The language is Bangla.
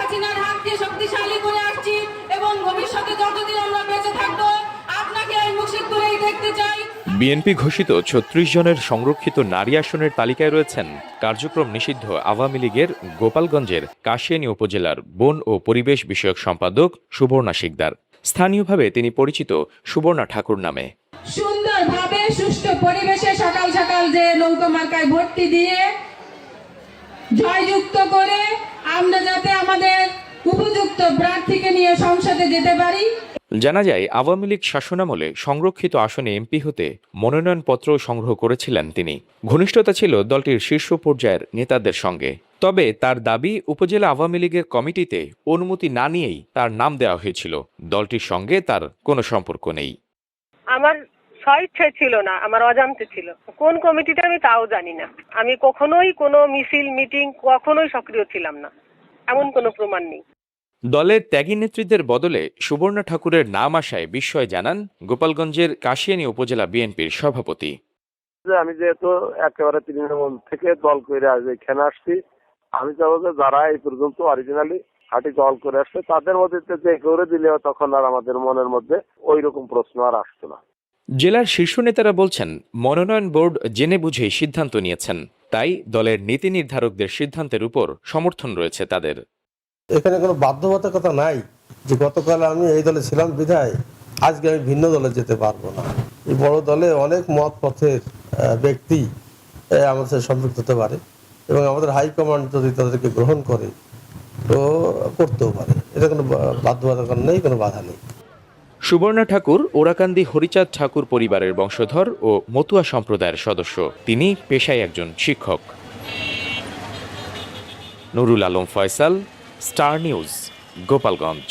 হাসিনার হাতকে শক্তিশালী করে আসছি এবং ভবিষ্যতে যতদিন আমরা বেঁচে থাকবো আপনাকে এই মুর্শিদপুরেই দেখতে চাই। বিএনপি ঘোষিত ৩৬ জনের সংরক্ষিত নারী আসনের তালিকায় রয়েছেন কার্যক্রম নিষিদ্ধ আওয়ামী লীগের গোপালগঞ্জের কাশিয়ানী উপজেলার বন ও পরিবেশ বিষয়ক সম্পাদক সুবর্ণা শিকদার। স্থানীয়ভাবে তিনি পরিচিত সুবর্ণা ঠাকুর নামে। সুন্দরভাবে সুষ্ঠু পরিবেশে সকাল সকাল যে নৌকা মার্কায় ভর্তি দিয়ে জয়যুক্ত করে আমরা যাতে আমাদের উপযুক্ত প্রার্থীকে নিয়ে সংসদে যেতে পারি। জানা যায়, আওয়ামী লীগ শাসনামলে সংরক্ষিত আসনে এমপি হতে মনোনয়নপত্র সংগ্রহ করেছিলেন তিনি। ঘনিষ্ঠতা ছিল দলটির শীর্ষ পর্যায়ের নেতাদের সঙ্গে। তবে তার দাবি, উপজেলা আওয়ামী লীগের কমিটিতে অনুমতি না নিয়েই তার নাম দেওয়া হয়েছিল। দলটির সঙ্গে তার কোনো সম্পর্ক নেই। আমার স্বইচ্ছায় ছিল না, আমার অজান্তে ছিল। কোন কমিটিটা আমি তাও জানি না। আমি কখনোই কোনো মিছিল মিটিং কখনোই সক্রিয় ছিলাম না, এমন কোনো প্রমাণ নেই। দলের ত্যাগী নেতৃত্বের বদলে সুবর্ণা ঠাকুরের নাম আসায় বিস্ময় জানান গোপালগঞ্জের কাশিয়ানী উপজেলা বিএনপির সভাপতি। আমি যেহেতু একেবারে তৃণমূল থেকে দল করে আজ এখানে আসছি, আমি চাবো যে যারা এই পর্যন্ত অরিজিনালি হাঁটি দল করে আসছে তাদের মধ্যে যে করে দিলে তখন আর আমাদের মনের মধ্যে ওই রকম প্রশ্ন আর আসতো না। জেলার শীর্ষ নেতারা বলছেন, মনোনয়ন বোর্ড জেনে বুঝেই সিদ্ধান্ত নিয়েছেন। তাই দলের নীতি নির্ধারকদের সিদ্ধান্তের উপর সমর্থন রয়েছে তাদের। এখানে কোনো বাধ্যবাধকতা নাই যে গতকাল আমি এই দলে ছিলাম বিধায় আজকে আমি ভিন্ন দলে যেতে পারবো না। এই বড় দলে অনেক মত পথের ব্যক্তি আমাদের সাথে সম্পৃক্ত হতে পারে এবং আমাদের হাইকমান্ড যদি তাদেরকে গ্রহণ করে তো করতেও পারে। এটা কোনো বাধ্যবাধকতা নেই, কোনো বাধা নেই। সুবর্ণা ঠাকুর ওরাকান্দি হরিচাঁদ ঠাকুর পরিবারের বংশধর ও মতুয়া সম্প্রদায়ের সদস্য। তিনি পেশায় একজন শিক্ষক। Nurul Alam Faisal, star news, Gopalganj.